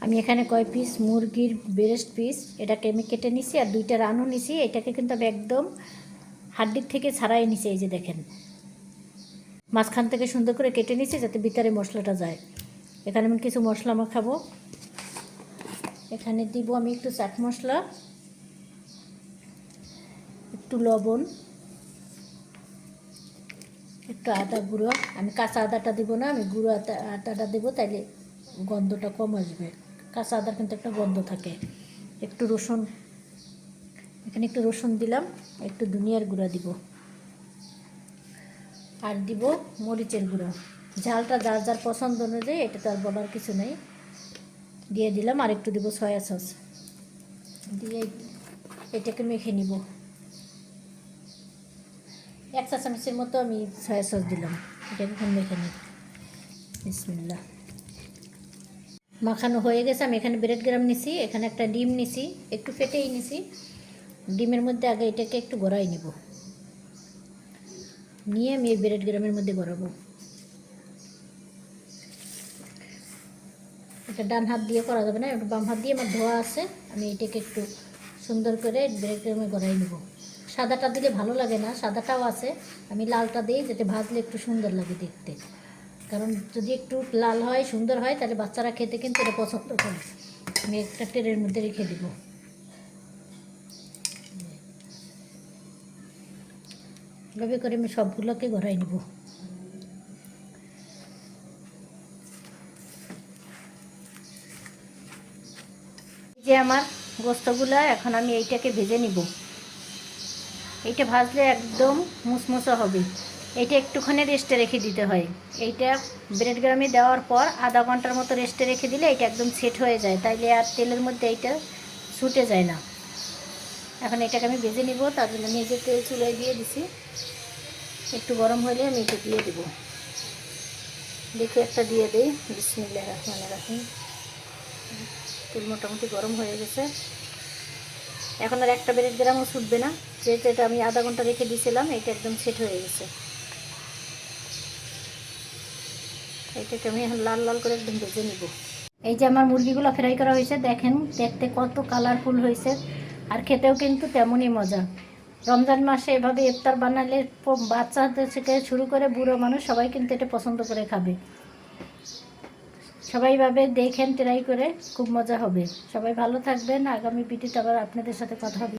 আমি এখানে কয় পিস মুরগির ব্রেস্ট পিস এটাকে আমি কেটে নিছি, আর 2টা রানও নিছি। এটাকে কিন্তু আমি একদম হাড্ডির থেকে ছাড়াই নিছি। এই যে দেখেন, মাঝখান থেকে সুন্দর করে কেটে নিছি যাতে ভিতরে মশলাটা যায়। এখানে আমি কিছু মশলা মাখাবো। এখানে দিব আমি একটু চাট মশলা, একটু লবণ, একটু আদা গুঁড়ো। আমি কাঁচা আদাটা দিব না, আমি গুঁড়ো আদাটা দেবো, তাইলে গন্ধটা কম আসবে। কাঁচা আদার কিন্তু একটা গন্ধ থাকে। একটু রসুন, এখানে একটু রসুন দিলাম, একটু ধনিয়ার গুঁড়া দিব, আর দিব মরিচের গুঁড়ো। ঝালটা যার যার পছন্দ অনুযায়ী, এটা তো আর বলার কিছু নেই। দিয়ে দিলাম, আর একটু দিব সয়া সস, দিয়ে এটাকে মেখে নিব। 1 চা চামচের মতো আমি সয়া সস দিলাম। এটাকে এখন মেখে নিই। বিসমিল্লাহ। মাখানো হয়ে গেছে। আমি এখানে ব্রেড গ্রাম নিছি, এখানে একটা ডিম নিছি, একটু ফেটেই নিছি। ডিমের মধ্যে আগে এটাকে একটু গড়াই নিব, নিয়ে আমি এই ব্রেড গ্রামের মধ্যে গড়াবো। এটা ডান হাত দিয়ে করা যাবে না, একটু বাম হাত দিয়ে আমার ধোয়া আছে। আমি এটাকে একটু সুন্দর করে ব্রেড গ্রামে গড়াই নেব। সাদাটা দিলে ভালো লাগে না, সাদাটাও আছে, আমি লালটা দিই যাতে ভাজলে একটু সুন্দর লাগে দেখতে। কারণ যদি একটু লাল হয়, সুন্দর হয়, তাহলে বাচ্চারা খেতে কিন্তু এটা পছন্দ করে। আমি একটা ট্রের মধ্যে রেখে দিব। এভাবে করে আমি সবগুলোকে গড়াই নেব। যে আমার গোস্তগুলা, এখন আমি এইটাকে ভেজে নিব। এইটা ভাজলে একদম মুসমুসো হবে। এইটা একটুখানি রেস্টে রেখে দিতে হয়। এইটা ব্রেড গ্রামে দেওয়ার পর আধা ঘন্টার মতো রেস্টে রেখে দিলে এটা একদম সেট হয়ে যায়, তাইলে আর তেলের মধ্যে এইটা ছুটে যায় না। এখন এটাকে আমি ভেজে নিব, তার জন্য নিজে তেল চুলায় দিয়ে দিছি। একটু গরম হলে আমি এটা দিয়ে দেবো। দেখে একটা দিয়ে দিই। বিসমিল্লাহির রহমানির রহিম। তেল মোটামুটি গরম হয়ে গেছে। এখন আর একটা ব্রেড গ্রামও ছুটবে না, যেহেতু এটা আমি আধা ঘন্টা রেখে দিয়েছিলাম। এটা একদম সেট হয়ে গেছে। এটাকে আমি এখন লাল লাল করে একদম ভেজে নিব। এই যে আমার মুরগিগুলো ফ্রাই করা হয়েছে, দেখেন দেখতে কত কালারফুল হয়েছে, আর খেতেও কিন্তু তেমনই মজা। রমজান মাসে এভাবে ইফতার বানালে বাচ্চাদের থেকে শুরু করে বুড়ো মানুষ সবাই কিন্তু এটা পছন্দ করে খাবে। সবাই ভাবে দেখেন, ট্রাই করে, খুব মজা হবে। সবাই ভালো থাকবেন। আগামী ভিডিওতে আবার আপনাদের সাথে কথা হবে।